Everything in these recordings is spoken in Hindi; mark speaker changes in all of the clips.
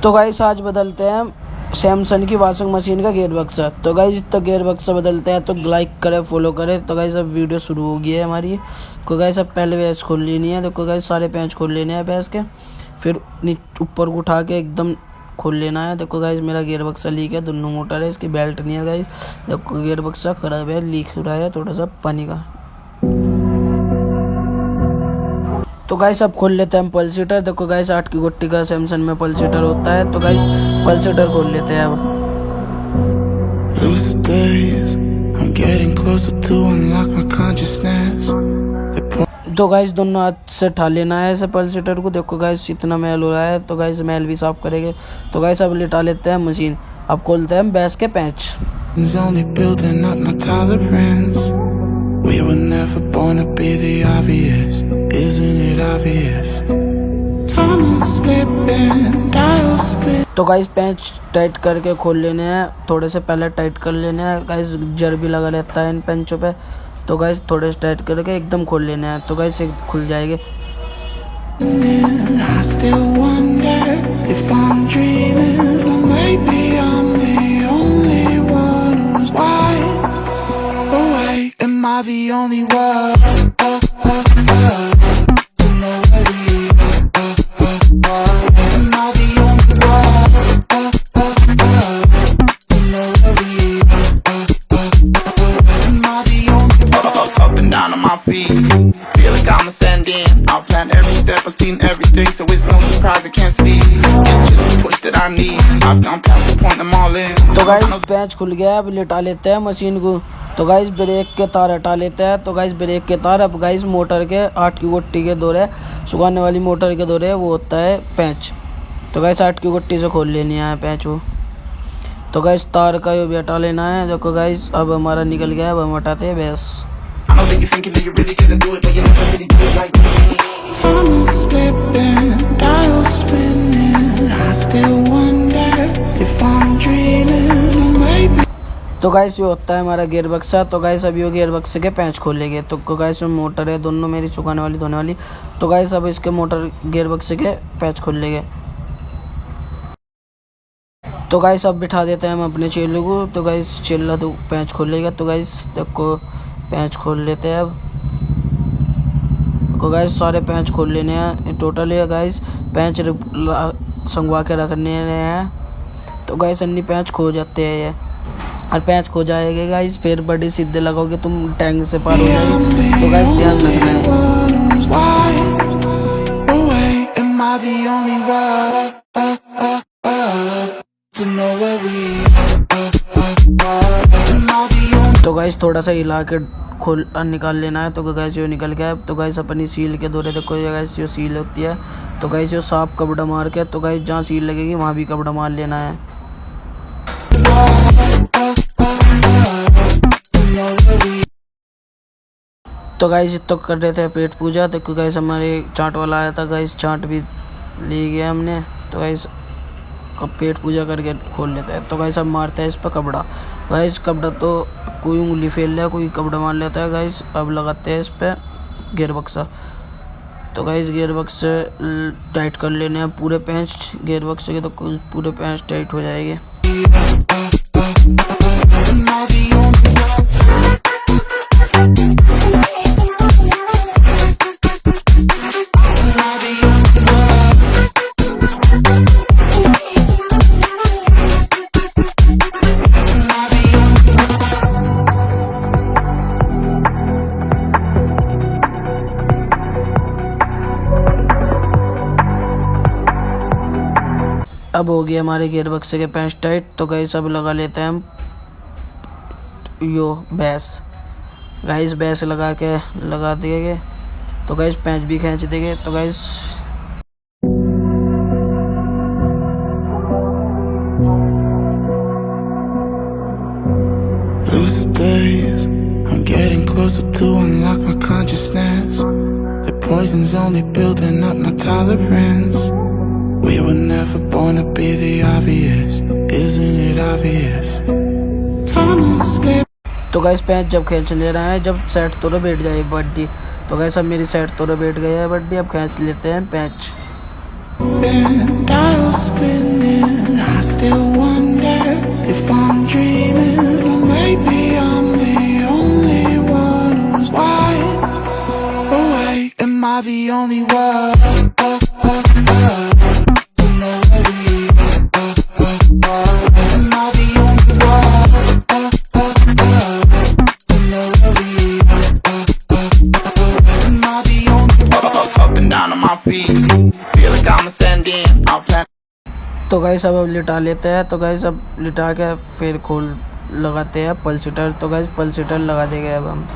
Speaker 1: तो गाइस आज बदलते हैं सैमसंग की वॉशिंग मशीन का गेयर बक्सा। तो गाइस तो गेयर बक्सा बदलते हैं, तो लाइक करें, फॉलो करें। तो गाइस अब वीडियो शुरू हो गई है हमारी। तो गाइस अब पहले भैंस खोल लेनी है। तो गाइस सारे पेंच खोल लेने हैं भैंस के, फिर ऊपर को उठा के एकदम खोल लेना है। देखो गाइस मेरा गेयर बक्सा लीक है, दोनों मोटर है, इसकी बेल्ट नहीं है गाइस। देखो गेयर बक्सा खराब है, लीक हो रहा है थोड़ा सा पानी का। तो गाइस अब खोल लेते हैं हम पल्सीटर। देखो गाइस 8 की गुट्टी का सैमसंग में पल्सीटर होता है। तो गाइस पल्सीटर खोल लेते हैं अब। तो गाइस दोनों हाथ से उठा लेना है ऐसे पल्सीटर को। देखो गाइस इतना मैल हो रहा है, तो गाइस मैल भी साफ करेंगे। तो गाइस अब लिटा लेते हैं मशीन। अब खोलते हैं हम भैंस के पेंच। We were never born to be the obvious, isn't it obvious? Time is slipping, dial spin. तो गाइस पेंच टाइट करके खोल लेने हैं, थोड़े से पहले टाइट कर लेने हैं गाइस, जर भी लगा रहता है इन पेंचों पे। तो गाइस थोड़े से टाइट करके एकदम खोल लेने हैं, तो गाइस एक खुल जाएंगे। I still wonder if I'm dreaming or maybe I'm the only one who's wide awake. Am I the only one to know where we are? Am I the only one to know where we are? Am I the only one? Up and down on my feet, feel like I'm ascending. I've planned every step, I've seen everything, so it's no surprise I can't see. It's just the push that I need. I've gone past the point, I'm all in. तो गाइस पेंच खुल गया, अब लिटा लेते हैं मशीन को। तो गाइस ब्रेक के तार हटा लेते हैं। तो गाइस ब्रेक के तार अब गाइस मोटर के 8 की गुट्टी के दौरे, सुखाने वाली मोटर के दौरे वो होता है पेंच। तो गाइस 8 की गुट्टी से खोल लेनी है पेंच वो। तो गाइस तार का ये भी हटा लेना है। देखो गाइस अब हमारा निकल गया, अब हम हटाते हैं भैंस। तो गाइस ये होता है हमारा गेयर बक्सा। तो गाइस अब ये गेयर बक्से के पेंच खोलेंगे। तो गाइस में मोटर है दोनों मेरी, सुखाने वाली धोने वाली। तो गाइस अब इसके मोटर गेयर बक्से के पेंच खोल लेंगे। तो गाइस अब बिठा देते हैं हम अपने चेले को। तो गाइस चेला तो पेंच खोलेगा। तो गाइस देखो पेंच खोल लेते हैं अब। तो गाइस सारे पेंच खोल लेने हैं टोटल है गाइस, पेंच संगवा के रखने हैं। तो गाइस अन्नी पेंच खो जाते हैं ये, और पेंच खो जाएगा गाइस फिर बड़ी सीधे लगाओगे तुम टैंक से पार हो जाएगी। तो गाइस ध्यान रखना है। तो गाइस थोड़ा सा हिला के खोल निकाल लेना है। तो गाइस ये निकल गया। तो गाइस अपनी सील के दौरे देखो ये गाइस जो सील होती है। तो गाइस जो साफ कपड़ा मार के, तो गाइस जहाँ सील लगेगी वहाँ भी कपड़ा मार लेना है। तो गाइस तो कर रहे थे पेट पूजा। तो गाइस हमारे चाट वाला आया था गाइस, चाट भी ले गया हमने। तो गाइस कब पेट पूजा करके खोल लेते हैं। तो गाइस अब मारते हैं इस पर कपड़ा। गाइस कपड़ा तो कोई उंगली फेल लिया, कोई कपड़ा मार लेता है गाइस। अब लगाते हैं इस पर गेयर बक्सा। तो गाइस गेयर बक्से टाइट कर लेने हैं पूरे पेंच गेयर बक्से के। तो पूरे पेंच टाइट हो जाएंगे। अब हो गया हमारे गेयर बक्से के पेंच टाइट। तो गाइस अब लगा लेते हैं हम यो बैस। गाइस बैस लगा के लगा देंगे। तो गाइस पेंच भी खींच देंगे। तो guys poison's only building up my tolerance. We were never born to be the obvious, isn't it obvious? Time is slipping. तो गाइस पेंच जब खींच ले रहे हैं, जब सेट तो बैठ जाए बड्डी। तो गाइस अब मेरी सेट तो बैठ गई है बड्डी। अब खींच लेते हैं पेंच।
Speaker 2: तो गाइस अब लिटा लेते हैं। तो गाइस अब लिटा के फिर खोल लगाते हैं पल्सीटर। तो गाइस पल्सीटर लगा देंगे अब हम।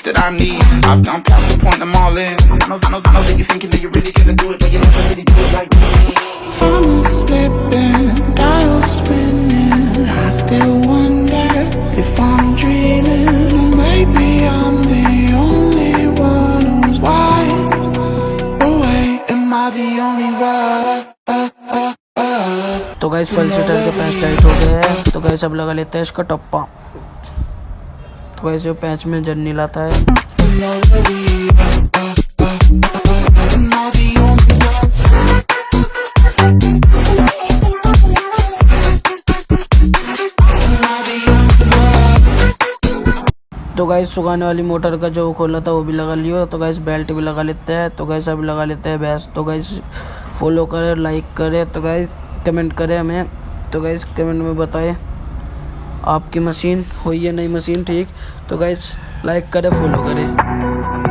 Speaker 1: that I need. I've gone past the point, I'm all in. I know that you're thinking that you're really gonna do it, but you never really do it like me. Time is slipping, dials spinning. I still wonder if I'm dreaming, or maybe I'm the only one who's wide awake. Am I the only one?
Speaker 2: तो गाइस पल्सीटर के पैच टाइट हो गए हैं। तो गाइस अब लगा लेते हैं इसका टप्पा। तो गाइस जो पैच में जर्नी लाता है। तो गाइस सुखाने वाली मोटर का जो खोला था वो भी लगा लियो। तो गाइस बेल्ट भी लगा लेते हैं। तो गाइस अब लगा लेते हैं भैंस। तो गाइस फॉलो करें, लाइक करें, तो गाइस कमेंट करें हमें। तो गाइस कमेंट में बताएं आपकी मशीन हुई है नई मशीन ठीक। तो गाइस लाइक करें, फॉलो करें।